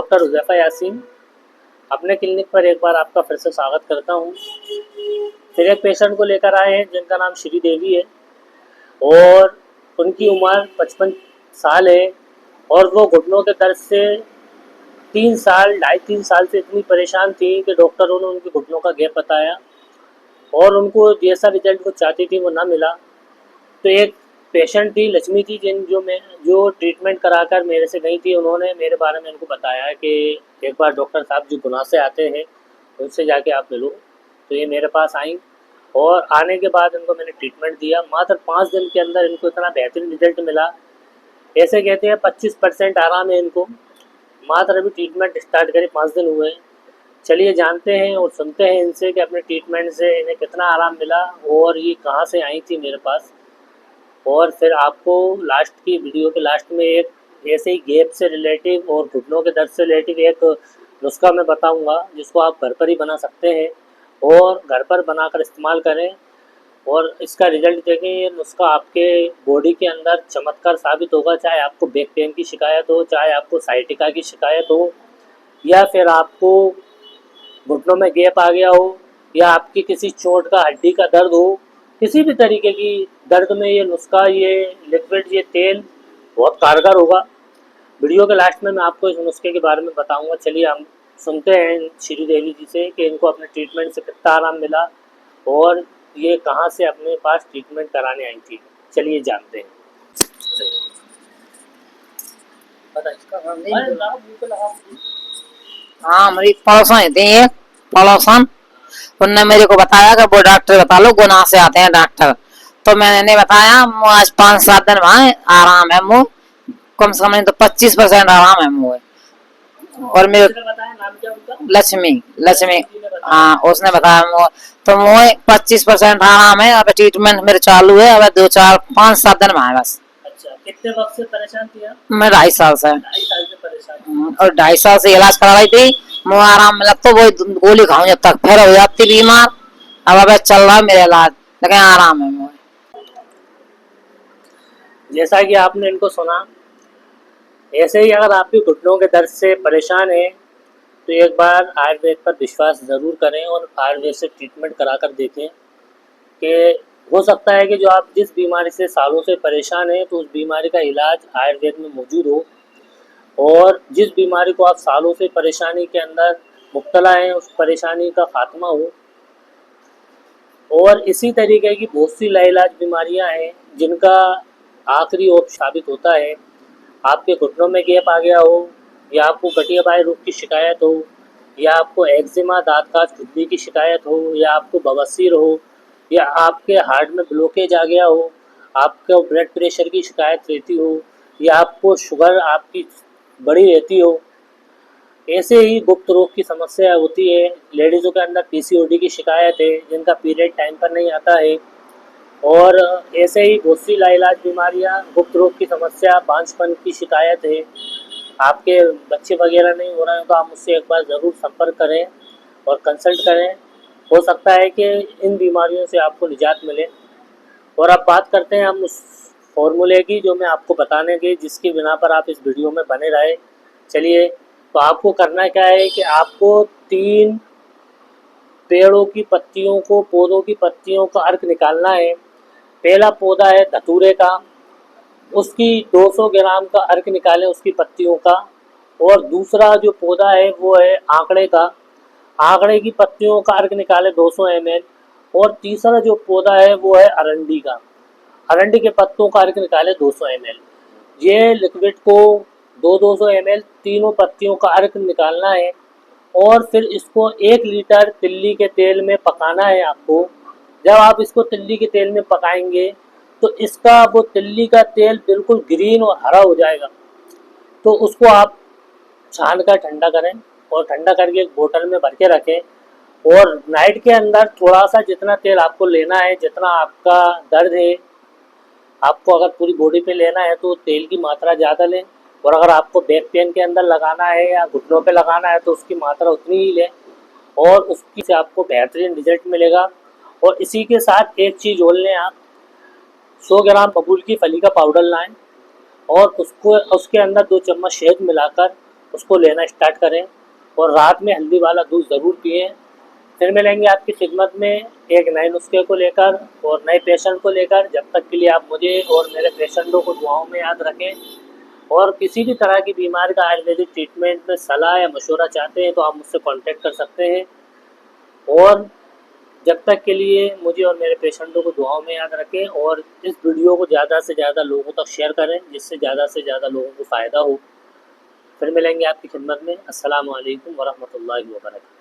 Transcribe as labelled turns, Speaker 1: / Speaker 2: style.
Speaker 1: Doctor Huzaifa Yasin अपने clinic पर एक बार आपका फिर से स्वागत करता हूं। फिर एक पेशेंट को लेकर आए हैं जिनका नाम श्री देवी है और उनकी उम्र 55 साल है और वो घुटनों के दर्द से 3 साल से इतनी परेशान थी कि डॉक्टरों ने उनके घुटनों का गैप बताया और उनको जैसा रिजल्ट वो चाहती थी वो ना मिला। तो एक पेशेंट थी लक्ष्मी जी जो ट्रीटमेंट कराकर मेरे से गई थी, उन्होंने मेरे बारे में उनको बताया कि एक बार डॉक्टर साहब जो गुना से आते हैं उनसे जाके आप मिलो। तो ये मेरे पास आई और आने के बाद इनको मैंने ट्रीटमेंट दिया। मात्र 5 दिन के अंदर इनको इतना बेहतरीन रिजल्ट मिला। ऐसे कहते हैं 25% आराम है इनको। मात्र अभी ट्रीटमेंट स्टार्ट करे 5 दिन हुए हैं। चलिए जानते हैं और सुनते हैं इनसे कि अपने ट्रीटमेंट से इन्हें कितना आराम मिला और ये कहाँ से आई थी मेरे पास। और फिर आपको लास्ट की वीडियो के लास्ट में एक ऐसे ही गैप से रिलेटिव और घुटनों के दर्द से रिलेटिव एक नुस्खा मैं बताऊंगा जिसको आप घर पर ही बना सकते हैं और घर पर बनाकर इस्तेमाल करें और इसका रिजल्ट देखें। ये नुस्खा आपके बॉडी के अंदर चमत्कार साबित होगा, चाहे आपको बैक पेन की शिकायत हो, चाहे आपको साइटिका की शिकायत हो, या फिर आपको घुटनों में गैप आ गया हो, या आपकी किसी चोट का हड्डी का दर्द हो, किसी भी तरीके की दर्द में ये नुस्खा, ये लिक्विड, ये तेल बहुत कारगर होगा। वीडियो के लास्ट में मैं आपको इस नुस्खे के बारे में बताऊंगा। चलिए हम सुनते हैं श्री देवी जी से कि इनको अपने ट्रीटमेंट से कितना आराम मिला और ये कहाँ से अपने पास ट्रीटमेंट कराने आई थी। चलिए जानते हैं।
Speaker 2: हाँ, मेरी पड़ोसन थी एक पड़ोसन, उनने मेरे को बताया कि वो डॉक्टर बता लो, गुना से आते हैं डॉक्टर। तो मैंने बताया आज 5-7 दिन वहाँ आराम है, मुँह कम से कम नहीं तो 25% आराम है मुँह। और मेरे लक्ष्मी लक्ष्मी हाँ, उसने बताया मुँह तो मुँह 25% आराम है। अब ट्रीटमेंट मेरे चालू है, अब 2-4-5-7 दिन में है बस।
Speaker 1: अच्छा, कितने वक्त से परेशान थी आप?
Speaker 2: मैं 2.5 साल से।
Speaker 1: 2.5 साल से परेशान।
Speaker 2: और 2.5 साल से इलाज करा रही थी, मुँह आराम मिला तो वो गोली खाऊं जब तक फिर हो जाती बीमार। अब चल रहा है मेरा इलाज, लेकिन आराम है मुँह।
Speaker 1: जैसा कि आपने इनको सुना, ऐसे ही अगर आप भी घुटनों के दर्द से परेशान हैं तो एक बार आयुर्वेद पर विश्वास ज़रूर करें और आयुर्वेद से ट्रीटमेंट करा कर देखें कि हो सकता है कि जो आप जिस बीमारी से सालों से परेशान हैं तो उस बीमारी का इलाज आयुर्वेद में मौजूद हो, और जिस बीमारी को आप सालों से परेशानी के अंदर मुब्तला हैं उस परेशानी का खात्मा हो। और इसी तरीके की बहुत सी लाइलाज बीमारियां हैं जिनका आखिरी ऑप्शन साबित होता है। आपके घुटनों में गैप आ गया हो, या आपको गठिया बाह्य रोग की शिकायत हो, या आपको एक्जिमा, दांत काज खुजली की शिकायत हो, या आपको बवासीर हो, या आपके हार्ट में ब्लॉकेज आ गया हो, आपको ब्लड प्रेशर की शिकायत रहती हो, या आपको शुगर आपकी बड़ी रहती हो। ऐसे ही गुप्त रोग की समस्या होती है। लेडीज़ों के अंदर पीसीओडी की शिकायत है जिनका पीरियड टाइम पर नहीं आता है। और ऐसे ही बहुत सी लाइलाज बीमारियां, गुप्त रोग की समस्या, बांझपन की शिकायत है, आपके बच्चे वगैरह नहीं हो रहे हैं तो आप मुझसे एक बार ज़रूर संपर्क करें और कंसल्ट करें। हो सकता है कि इन बीमारियों से आपको निजात मिले। और अब बात करते हैं हम उस फॉर्मूले की जो मैं आपको बताने की, जिसकी बिना पर आप इस वीडियो में बने रहे। चलिए, तो आपको करना क्या है कि आपको 3 पेड़ों की पत्तियों को, पौधों की पत्तियों का अर्क निकालना है। पहला पौधा है धतूरे का, उसकी 200 ग्राम का अर्क निकालें उसकी पत्तियों का। और दूसरा जो पौधा है वो है आंकड़े का, आंकड़े की पत्तियों का अर्क निकालें 200 ml। और तीसरा जो पौधा है वो है अरंडी का, अरंडी के पत्तों का अर्क निकालें 200 ml। ये लिक्विड को 200 ml तीनों पत्तियों का अर्क निकालना है और फिर इसको 1 लीटर तिल्ली के तेल में पकाना है आपको। जब आप इसको तिल्ली के तेल में पकाएंगे तो इसका वो तिल्ली का तेल बिल्कुल ग्रीन और हरा हो जाएगा। तो उसको आप छान कर ठंडा करें और ठंडा करके एक बोतल में भर के रखें। और नाइट के अंदर थोड़ा सा, जितना तेल आपको लेना है, जितना आपका दर्द है, आपको अगर पूरी बॉडी पे लेना है तो तेल की मात्रा ज़्यादा लें। और अगर आपको बैक पेन के अंदर लगाना है या घुटनों पे लगाना है तो उसकी मात्रा उतनी ही लें और उसकी से आपको बेहतरीन रिजल्ट मिलेगा। और इसी के साथ एक चीज़ और लें, आप 100 ग्राम बबूल की फली का पाउडर लाएं और उसको उसके अंदर 2 चम्मच शहद मिलाकर उसको लेना स्टार्ट करें और रात में हल्दी वाला दूध ज़रूर पिएं। फिर मिलेंगे आपकी खिदमत में एक नए नुस्खे को लेकर और नए पेशेंट को लेकर। जब तक के लिए आप मुझे और मेरे पेशेंटों को दुआओं में याद रखें। और किसी भी तरह की बीमारी का आयुर्वेदिक ट्रीटमेंट में सलाह या मशवरा चाहते हैं तो आप मुझसे कांटेक्ट कर सकते हैं। और जब तक के लिए मुझे और मेरे पेशेंटों को दुआओं में याद रखें और इस वीडियो को ज़्यादा से ज़्यादा लोगों तक शेयर करें जिससे ज़्यादा से ज़्यादा लोगों को फ़ायदा हो। फिर मिलेंगे आपकी खिदमत में। अस्सलामु अलैकुम वरहमतुल्लाहि वबरकातुहू।